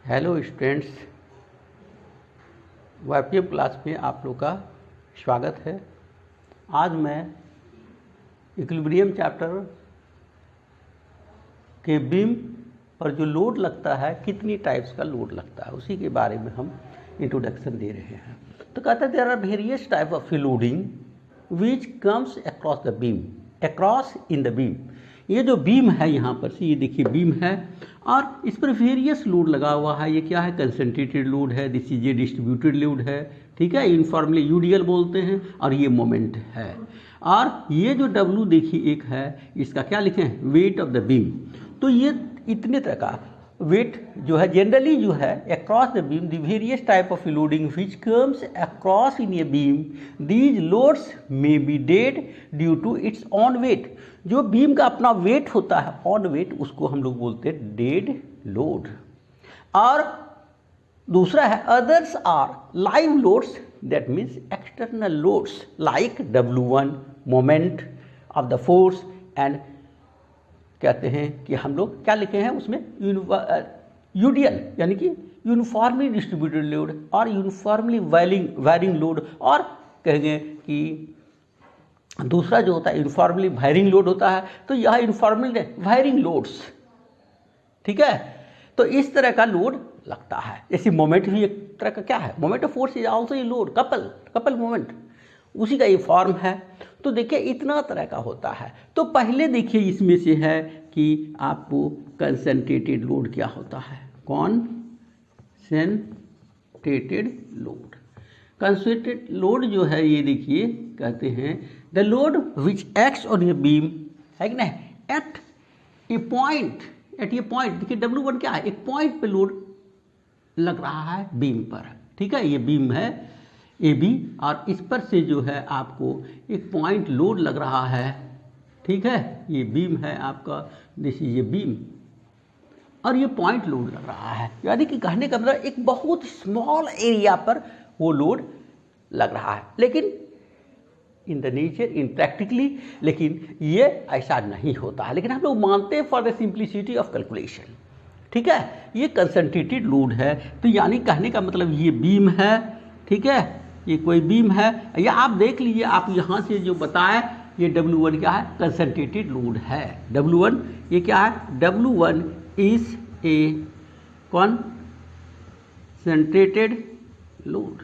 Hello students, YPM class में आप लोग का स्वागत है। आज मैं इक्विलिब्रियम चैप्टर के बीम पर जो लोड लगता है, कितनी टाइप्स का लोड लगता है, उसी के बारे में हम इंट्रोडक्शन दे रहे हैं। तो कहते हैं there are various type of loading which comes across the beam, across in the beam. ये जो बीम है यहाँ पर से, ये देखिए बीम है और इस पर वेरियस लोड लगा हुआ है। ये क्या है? कंसंट्रेटेड लोड है, दिस इज ये डिस्ट्रीब्यूटेड लोड है, ठीक है, यूनिफॉर्मली यूडीएल बोलते हैं, और ये मोमेंट है। और ये जो डब्ल्यू देखिए एक है, इसका क्या लिखे हैं? Weight of the beam. तो ये इतने तरह का वेट जो है जनरली जो है across the beam, the various type of loading which comes across in a beam, these loads may be dead due to its own weight. जो बीम का अपना वेट होता है, ऑन वेट, उसको हम लोग बोलते हैं डेड लोड। और दूसरा है others are live loads, that means external loads like W1 moment of the force, and कहते हैं कि हम लोग क्या लिखे हैं उसमें? यूडीएल यानी कि यूनिफॉर्मली डिस्ट्रीब्यूटेड लोड और यूनिफॉर्मली वायरिंग लोड, और कहेंगे कि दूसरा जो होता है यूनिफॉर्मली वायरिंग लोड होता है। तो यह यूनिफॉर्मली वायरिंग लोड्स, ठीक है। तो इस तरह का लोड लगता है। जैसे मोमेंट भी एक तरह का क्या है? Moment of force is also a load, couple moment, उसी का ये फॉर्म है। तो देखिए इतना तरह का होता है। तो पहले देखिए इसमें से है कि आपको कंसंट्रेटेड लोड क्या होता है। कंसंट्रेटेड लोड, कंसंट्रेटेड लोड जो है ये देखिए कहते हैं the load which acts on a beam, है कि नहीं, एट ए पॉइंट, एट ए पॉइंट। देखिए W1 क्या है? एक पॉइंट पे लोड लग रहा है बीम पर, ठीक है। ये बीम है AB और इस पर से जो है आपको एक पॉइंट लोड लग रहा है, ठीक है। ये बीम है आपका, दिस इज ये बीम, और ये पॉइंट लोड लग रहा है। यानी कि कहने का मतलब एक बहुत स्मॉल एरिया पर वो लोड लग रहा है। लेकिन in the nature, in practically, लेकिन ये ऐसा नहीं होता है। लेकिन हम लोग मानते हैं for the simplicity of calculation, ठीक है। ये कंसंट्रेटेड लोड है। तो यानी कहने का मतलब ये बीम है, ठीक है, ये कोई बीम है, या आप देख लीजिए, आप यहाँ से जो बताए ये W1 क्या है? कंसंट्रेटेड लोड है। W1 ये क्या है? W1 is a concentrated load,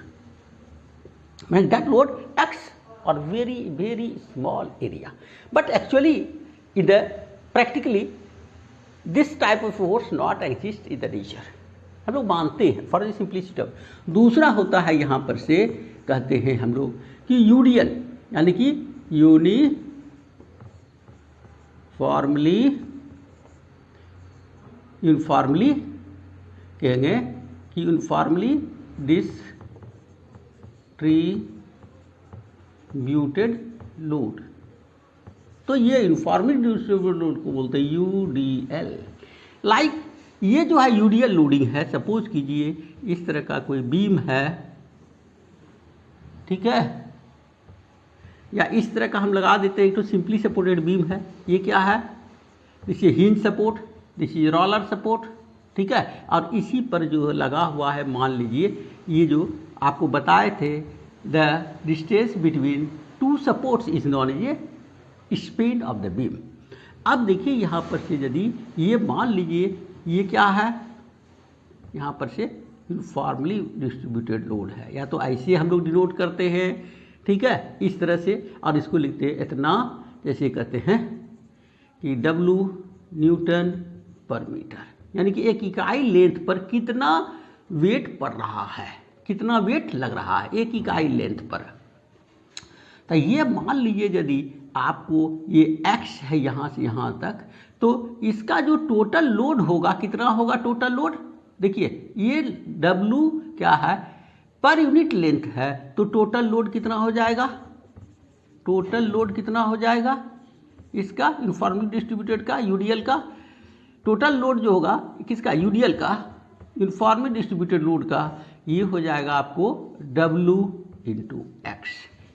mean that load acts on very small area, but actually in the practically this type of force not exist in the nature, हम लोग मानते हैं फॉर द सिंप्लिसिटी ऑफ। दूसरा होता है यहाँ पर से कहते हैं हम लोग कि यूडीएल, यानी कि यूनिफॉर्मली कहेंगे कि यूनिफॉर्मली डिस्ट्रीब्यूटेड लोड। तो ये यूनिफॉर्मली डिस्ट्रीब्यूटेड लोड को बोलते हैं UDL। लाइक ये जो है यूडीएल लोडिंग है। सपोज कीजिए इस तरह का कोई बीम है, ठीक है, या इस तरह का हम लगा देते हैं तो सिंपली सपोर्टेड बीम है। ये क्या है? This is hinge support, this is roller support, ठीक है। और इसी पर जो लगा हुआ है, मान लीजिए ये जो आपको बताए थे, the distance between two supports is known as a span of the beam. अब देखिए यहाँ पर से यदि ये मान लीजिए ये क्या है, यहाँ पर से यूनिफॉर्मली डिस्ट्रीब्यूटेड लोड है, या तो ऐसे हम लोग डिनोट करते हैं, ठीक है, इस तरह से, और इसको लिखते हैं इतना, जैसे कहते हैं कि W न्यूटन पर मीटर, यानी कि एक इकाई लेंथ पर कितना वेट पड़ रहा है, कितना वेट लग रहा है एक इकाई लेंथ पर। तो ये मान लीजिए यदि आपको ये X है यहाँ से यहाँ तक, तो इसका जो टोटल लोड होगा कितना होगा? टोटल लोड देखिए ये W क्या है? पर यूनिट लेंथ है, तो टोटल लोड कितना हो जाएगा? टोटल लोड कितना हो जाएगा इसका? यूनिफॉर्मली डिस्ट्रीब्यूटेड का, UDL का टोटल लोड जो होगा किसका? UDL का, यूनिफॉर्मली डिस्ट्रीब्यूटेड लोड का, ये हो जाएगा आपको W इंटू X,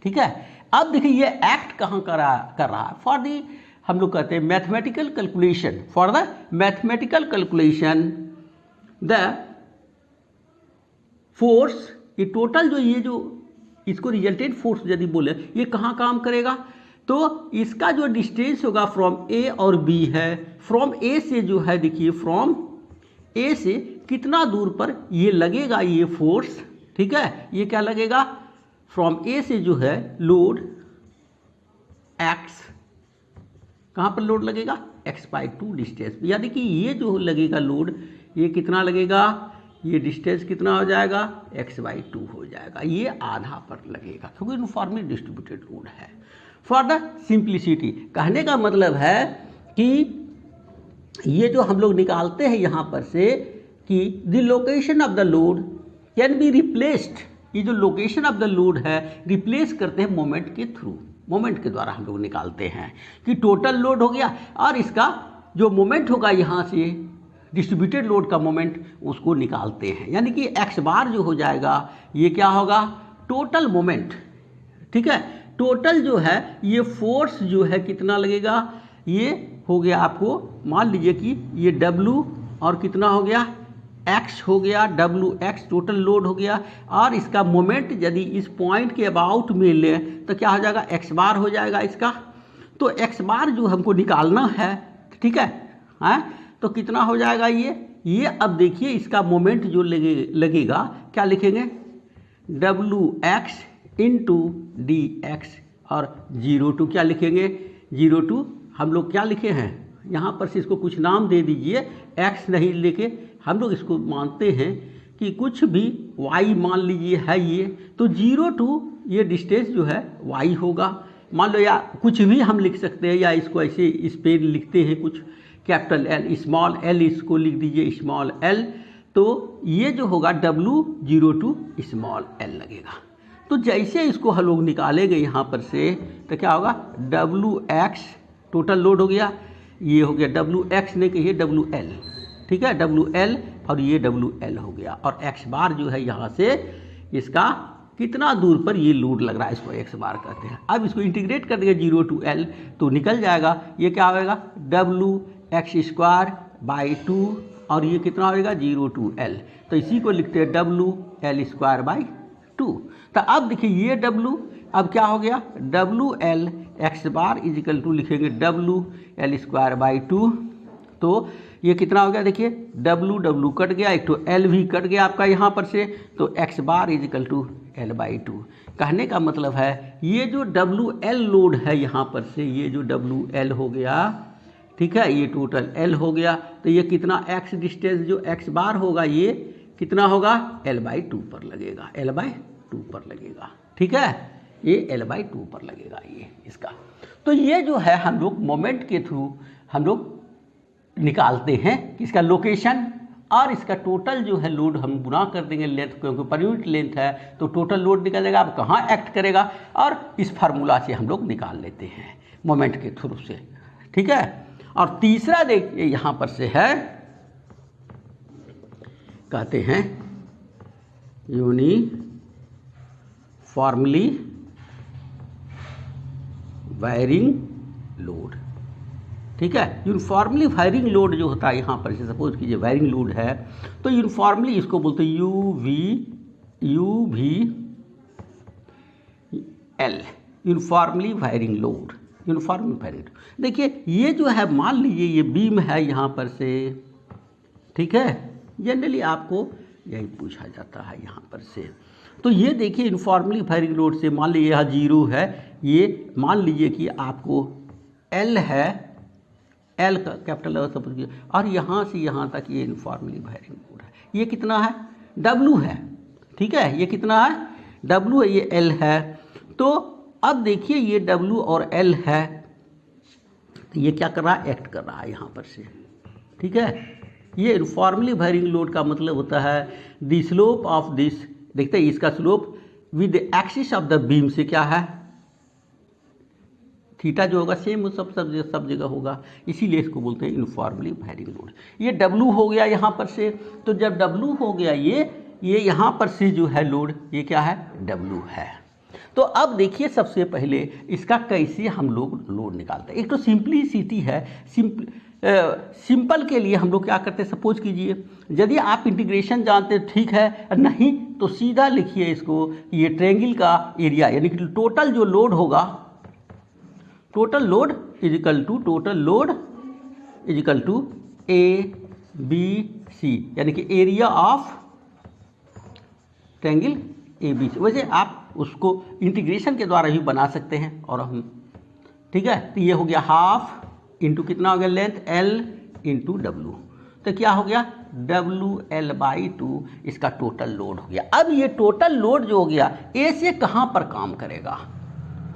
ठीक है। अब देखिए ये एक्ट कहाँ कर रहा है? फॉर दी, हम लोग कहते हैं mathematical calculation, for the mathematical calculation the force, ये टोटल जो ये जो इसको रिजल्टेंट फोर्स यदि बोले ये कहाँ काम करेगा, तो इसका जो डिस्टेंस होगा फ्रॉम ए और बी है, फ्रॉम ए से जो है देखिए फ्रॉम ए से कितना दूर पर ये लगेगा ये फोर्स, ठीक है, ये क्या लगेगा फ्रॉम ए से जो है लोड एक्स, कहाँ पर लोड लगेगा x/2 डिस्टेंस, यानी कि ये जो लगेगा लोड ये कितना लगेगा, ये डिस्टेंस कितना हो जाएगा x/2 हो जाएगा, ये आधा पर लगेगा क्योंकि यूनिफॉर्मली डिस्ट्रीब्यूटेड लोड है। फॉर द सिंप्लिसिटी कहने का मतलब है कि ये जो हम लोग निकालते हैं यहाँ पर से कि the location of the load can be replaced, ये जो लोकेशन ऑफ द लोड है रिप्लेस करते हैं मोमेंट के थ्रू, मोमेंट के द्वारा हम लोग निकालते हैं कि टोटल लोड हो गया और इसका जो मोमेंट होगा यहाँ से डिस्ट्रीब्यूटेड लोड का मोमेंट उसको निकालते हैं, यानी कि x बार जो हो जाएगा ये क्या होगा टोटल मोमेंट, ठीक है, टोटल जो है ये फोर्स जो है कितना लगेगा, ये हो गया आपको मान लीजिए कि ये W और कितना हो गया x हो गया, WX टोटल लोड हो गया और इसका मोमेंट यदि इस पॉइंट के अबाउट में ले तो क्या हो जाएगा x बार हो जाएगा इसका, तो x बार जो हमको निकालना है, ठीक है, तो कितना हो जाएगा ये अब देखिए इसका मोमेंट जो लगेगा क्या लिखेंगे WX इंटू DX और 0 क्या लिखेंगे 0 हम लोग क्या लिखे हैं यहाँ पर से इसको कुछ नाम दे दीजिए, x नहीं लेके हम लोग इसको मानते हैं कि कुछ भी y मान लीजिए है ये, तो 0 ये डिस्टेंस जो है y होगा, मान लो या कुछ भी हम लिख सकते हैं या इसको ऐसे इस पे लिखते हैं कुछ कैपिटल L स्मॉल l इसको लिख दीजिए स्मॉल l, तो ये जो होगा W02 स्मॉल l लगेगा। तो जैसे इसको हम लोग निकालेंगे यहाँ पर से तो क्या होगा WX टोटल लोड हो गया, ये हो गया WX नहीं कहिए WL, ठीक है, WL और ये WL हो गया और x बार जो है यहाँ से इसका कितना दूर पर ये लोड लग रहा है इसको x बार कहते हैं। अब इसको इंटीग्रेट कर देंगे 0 to L तो निकल जाएगा, ये क्या होगा WX²/2 और ये कितना होगा 0 to L, तो इसी को लिखते हैं WL²/2। तो अब देखिए ये W अब क्या हो गया WL x bar is equal to लिखेंगे WL²/2, तो ये कितना हो गया देखिए W कट गया, एक तो L भी कट गया आपका यहाँ पर से, तो x bar is equal to L/2। कहने का मतलब है ये जो WL लोड है यहाँ पर से ये जो WL हो गया, ठीक है, ये टोटल L हो गया, तो ये कितना x डिस्टेंस जो x बार होगा ये कितना होगा L/2 पर लगेगा, L/2 पर लगेगा, ठीक है, ये L/2 पर लगेगा ये इसका। तो ये जो है हम लोग मोमेंट के थ्रू हम लोग निकालते हैं इसका लोकेशन और इसका टोटल जो है लोड हम गुना कर देंगे लेंथ, क्योंकि पर यूनिट लेंथ है तो टोटल लोड निकलेगा, अब कहाँ एक्ट करेगा और इस फार्मूला से हम लोग निकाल लेते हैं मोमेंट के थ्रू से, ठीक है। और तीसरा देखिए यहाँ पर से है कहते हैं यूनिफॉर्मली वायरिंग लोड, ठीक है। यूनिफॉर्मली वायरिंग लोड जो होता है यहाँ पर से सपोज कीजिए वायरिंग लोड है तो यूनिफॉर्मली इसको बोलते हैं UVL uniformly wiring load, uniformly wiring. देखिए ये जो है मान लीजिए ये बीम है यहाँ पर से, ठीक है, जनरली आपको यही पूछा जाता है यहाँ पर से, तो ये देखिए यूनिफॉर्मली वायरिंग लोड से मान लीजिए यहाँ 0 है, ये मान लीजिए कि आपको L है, L का कैपिटल सपोज कीजिए और यहाँ से यहाँ तक ये यूनिफॉर्मली वायरिंग लोड है, ये कितना है W है, ठीक है, ये कितना है W है, ये L है। तो अब देखिए ये W और L है तो ये क्या कर रहा है एक्ट कर रहा है यहाँ पर से, ठीक है। ये यूनिफॉर्मली वायरिंग लोड का मतलब होता है द स्लोप ऑफ दिस, देखते हैं इसका slope with the axis of the beam से क्या है थीटा जो होगा सेम सब जगह होगा, इसीलिए इसको बोलते हैं यूनिफॉर्मली वायरिंग लोड। ये W हो गया यहाँ पर से, तो जब W हो गया ये यहाँ पर से जो है लोड ये क्या है W है। तो अब देखिए सबसे पहले इसका कैसे हम लोग लोड निकालते हैं। एक तो सिंपलिसिटी है, सिंपल के लिए हम लोग क्या करते हैं, सपोज कीजिए यदि आप इंटीग्रेशन जानते हैं ठीक है, नहीं तो सीधा लिखिए इसको, ये ट्रायंगल का एरिया यानी कि टोटल जो लोड होगा, total load is equal to A B C, यानी कि area of triangle A B C. वैसे आप उसको इंटीग्रेशन के द्वारा भी बना सकते हैं और हम, ठीक है। तो ये हो गया हाफ इंटू कितना हो गया लेंथ एल इंटू डब्लू, तो क्या हो गया WL/2 इसका टोटल लोड हो गया। अब ये टोटल लोड जो हो गया ए से कहाँ पर काम करेगा,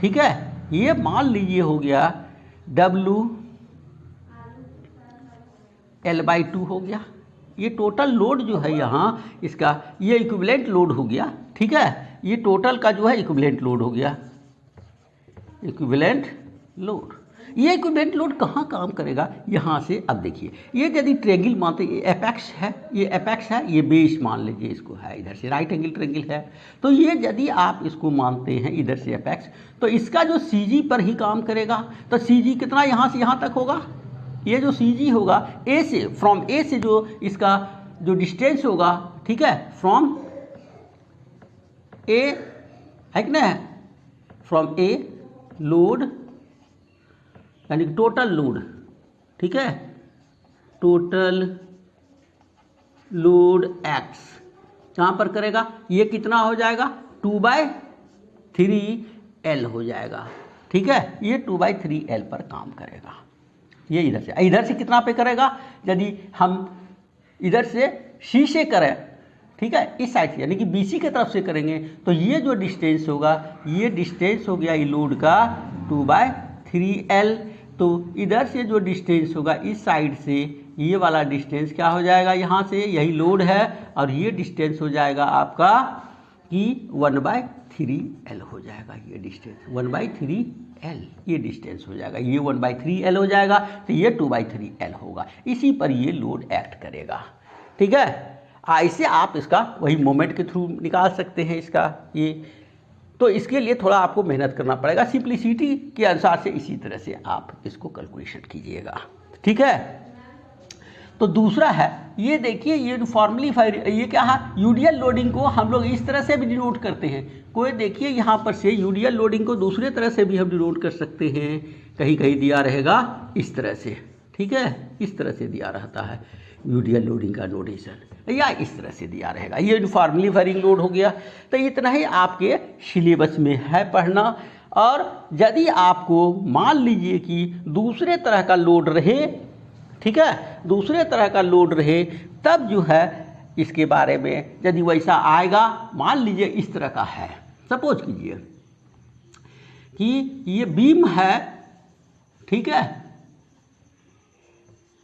ठीक है। ये मान लीजिए हो गया WL/2 हो गया, ये टोटल लोड जो है यहाँ इसका ये इक्विवेलेंट लोड हो गया, ठीक है। ये टोटल का जो है इक्विवेलेंट लोड हो गया, इक्विवेलेंट लोड। ये इक्विवेलेंट लोड कहाँ काम करेगा, यहाँ से। अब देखिए ये यदि ट्रायंगल मानते, ये एपेक्स है, ये एपेक्स है, ये बेस मान लीजिए इसको है, इधर से राइट एंगल ट्रायंगल है, तो ये यदि आप इसको मानते हैं इधर से एपेक्स, तो इसका जो CG पर ही काम करेगा। तो CG कितना यहाँ से यहाँ तक होगा, ये जो CG होगा ए से, फ्रॉम ए से जो इसका जो डिस्टेंस होगा, ठीक है, फ्रॉम ए है कि ना, फ्रॉम ए लोड यानी टोटल लोड, ठीक है, टोटल लोड एक्स कहाँ पर करेगा, ये कितना हो जाएगा 2/3L हो जाएगा, ठीक है। ये 2/3L पर काम करेगा। ये इधर से कितना पे करेगा, यदि हम इधर से C से करें, ठीक है, इस साइड से यानी कि BC की तरफ से करेंगे, तो ये जो डिस्टेंस होगा, ये डिस्टेंस हो गया ये लोड का 2/3L। तो इधर से जो डिस्टेंस होगा इस साइड से, ये वाला डिस्टेंस क्या हो जाएगा, यहाँ से यही लोड है, और ये डिस्टेंस हो जाएगा आपका कि 1/3L हो जाएगा। ये डिस्टेंस 1/3L ये डिस्टेंस हो जाएगा, ये 1/3L हो जाएगा, तो ये 2/3L होगा। इसी पर ये लोड एक्ट करेगा, ठीक है। ऐसे आप इसका वही मोमेंट के थ्रू निकाल सकते हैं इसका ये। तो इसके लिए थोड़ा आपको मेहनत करना पड़ेगा, सिंप्लिसिटी के अनुसार से इसी तरह से आप इसको कैलकुलेशन कीजिएगा, ठीक है। तो दूसरा है, ये देखिए ये यूनिफॉर्मली ये क्या है, यूडियल लोडिंग को हम लोग इस तरह से भी डिनोट करते हैं। कोई देखिए यहाँ पर से यूडियल लोडिंग को दूसरे तरह से भी हम डिनोट कर सकते हैं, कहीं कहीं दिया रहेगा इस तरह से, ठीक है, इस तरह से दिया रहता है यूडियल लोडिंग का नोटेशन, या इस तरह से दिया रहेगा। ये यूनिफॉर्मली वेरिंग लोड हो गया। तो इतना ही आपके सिलेबस में है पढ़ना। और यदि आपको मान लीजिए कि दूसरे तरह का लोड रहे, ठीक है, दूसरे तरह का लोड रहे, तब जो है इसके बारे में यदि वैसा आएगा, मान लीजिए इस तरह का है, सपोज कीजिए कि ये बीम है, ठीक है,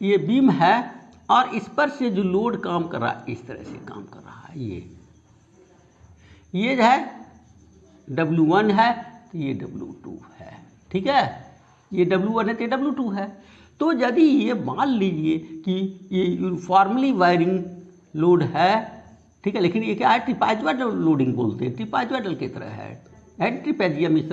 ये बीम है और इस पर से जो लोड काम कर रहा है इस तरह से काम कर रहा है, ये जो है W1 है, तो ये W2 है, ठीक है, ये W1 है तो ये W2 है। तो यदि ये मान लीजिए कि ये यूनिफॉर्मली वायरिंग लोड है, ठीक है, लेकिन ये क्या है, ट्रिपेजोइडल लोडिंग बोलते हैं, ट्रिपेजोइडल की तरह है, ट्रिपेजियम इस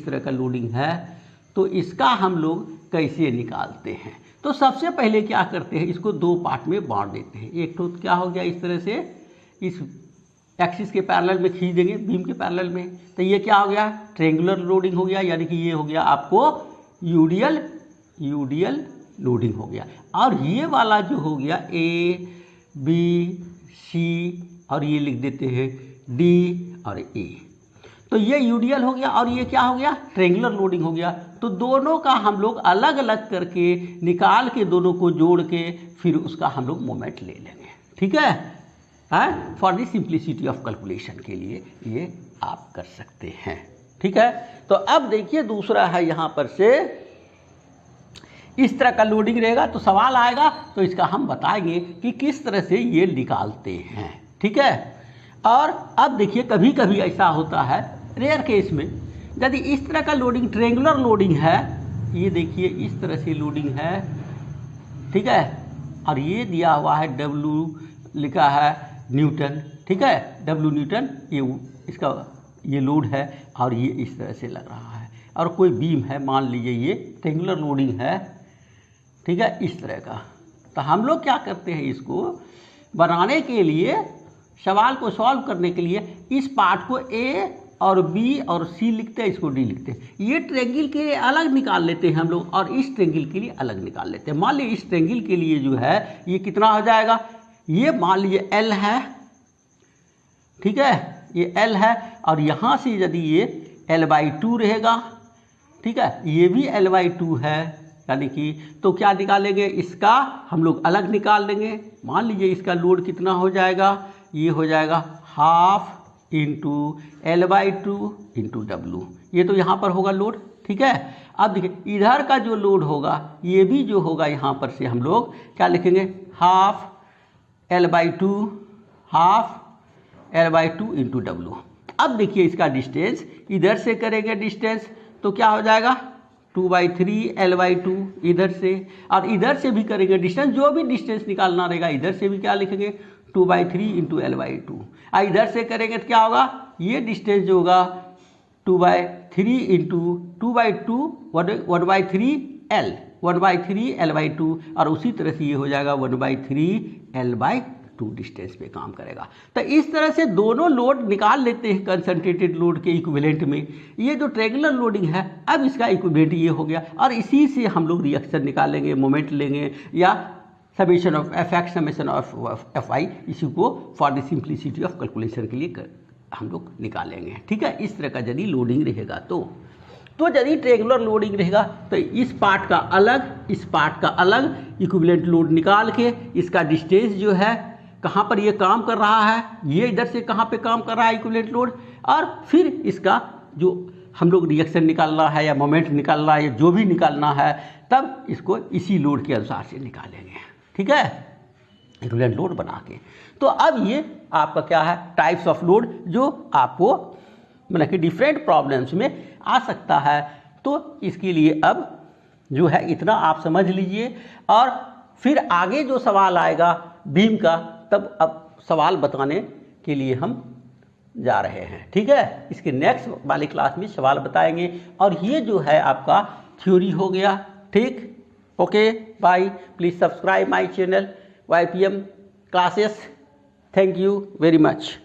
तरह का लोडिंग है। तो इसका हम लोग कैसे निकालते हैं, तो सबसे पहले क्या करते हैं, इसको दो पार्ट में बांट देते हैं। एक तो क्या हो गया, इस तरह से इस एक्सिस के पैरेलल में खींच देंगे, बीम के पैरेलल में, तो ये क्या हो गया, ट्रायंगुलर लोडिंग हो गया, यानी कि ये हो गया आपको यूडियल लोडिंग हो गया। और ये वाला जो हो गया A B C और ये लिख देते हैं D और A, तो ये यूडियल हो गया और ये क्या हो गया, ट्रायंगुलर लोडिंग हो गया। तो दोनों का हम लोग अलग अलग करके निकाल के दोनों को जोड़ के फिर उसका हम लोग मोमेंट ले लेंगे, ठीक है, for the simplicity of calculation के लिए ये आप कर सकते हैं, ठीक है। तो अब देखिए दूसरा है, यहाँ पर से इस तरह का लोडिंग रहेगा, तो सवाल आएगा, तो इसका हम बताएंगे कि किस तरह से ये निकालते हैं, ठीक है। और अब देखिए कभी कभी ऐसा होता है, रेयर केस में, यदि इस तरह का लोडिंग ट्रायंगुलर लोडिंग है, ये देखिए इस तरह से लोडिंग है, ठीक है, और ये दिया हुआ है W लिखा है न्यूटन, ठीक है, W न्यूटन, ये इसका ये लोड है और ये इस तरह से लग रहा है, और कोई बीम है, मान लीजिए ये ट्रायंगुलर लोडिंग है, ठीक है, इस तरह का। तो हम लोग क्या करते हैं, इसको बनाने के लिए सवाल को सॉल्व करने के लिए इस पार्ट को ए और बी और सी लिखते हैं, इसको डी लिखते हैं। ये ट्रेंगल के लिए अलग निकाल लेते हैं हम लोग और इस ट्रेंगल के लिए अलग निकाल लेते हैं। मान लीजिए इस ट्रेंगल के लिए जो है ये कितना हो जाएगा, ये मान लीजिए एल है, ठीक है, ये एल है और यहाँ से यदि ये l/2 रहेगा, ठीक है, ये भी l/2 है, यानी कि तो क्या निकालेंगे, इसका हम लोग अलग निकाल लेंगे। मान लीजिए इसका लोड कितना हो जाएगा, ये हो जाएगा half into l/2 into W, ये तो यहाँ पर होगा लोड, ठीक है। अब देखिए इधर का जो लोड होगा ये भी जो होगा यहाँ पर से हम लोग क्या लिखेंगे, हाफ l/2 इंटू W। अब देखिए इसका डिस्टेंस इधर से करेंगे डिस्टेंस तो क्या हो जाएगा 2/3 l/2 इधर से, और इधर से भी करेंगे डिस्टेंस, जो भी डिस्टेंस निकालना रहेगा इधर से भी क्या लिखेंगे 2/3 इंटू l/2। इधर से करेंगे तो क्या होगा, ये डिस्टेंस जो होगा 2/3 इंटू 2/2 1/3 l/2 और उसी तरह से ये हो जाएगा 1/3 l/2 डिस्टेंस पे काम करेगा। तो इस तरह से दोनों लोड निकाल लेते हैं कंसंट्रेटेड लोड के इक्विवेलेंट में। ये जो ट्रेंगुलर लोडिंग है अब इसका इक्विवेलेंट ये हो गया और इसी से हम लोग रिएक्शन निकालेंगे, मोमेंट लेंगे या summation of Fx summation of Fy, इसी को for the simplicity of calculation के लिए हम लोग निकालेंगे, ठीक है। इस तरह का यदि लोडिंग रहेगा तो यदि ट्रेंगुलर लोडिंग रहेगा तो इस पार्ट का अलग, इस पार्ट का अलग इक्विवेलेंट लोड निकाल के इसका डिस्टेंस जो है कहाँ पर ये काम कर रहा है, ये इधर से कहाँ पे काम कर रहा है इक्विवेलेंट लोड, और फिर इसका जो हम लोग रिएक्शन निकालना है या मोमेंट निकालना है या जो भी निकालना है तब इसको इसी लोड के अनुसार से निकालेंगे, ठीक है, इक्विवेलेंट लोड बना के। तो अब ये आपका क्या है, टाइप्स ऑफ लोड जो आपको मतलब कि डिफरेंट प्रॉब्लम्स में आ सकता है। तो इसके लिए अब जो है इतना आप समझ लीजिए और फिर आगे जो सवाल आएगा बीम का तब अब सवाल बताने के लिए हम जा रहे हैं, ठीक है। इसके नेक्स्ट वाली क्लास में सवाल बताएंगे और ये जो है आपका थ्योरी हो गया, ठीक। Okay, bye. Please subscribe my channel YPM classes. Thank you very much.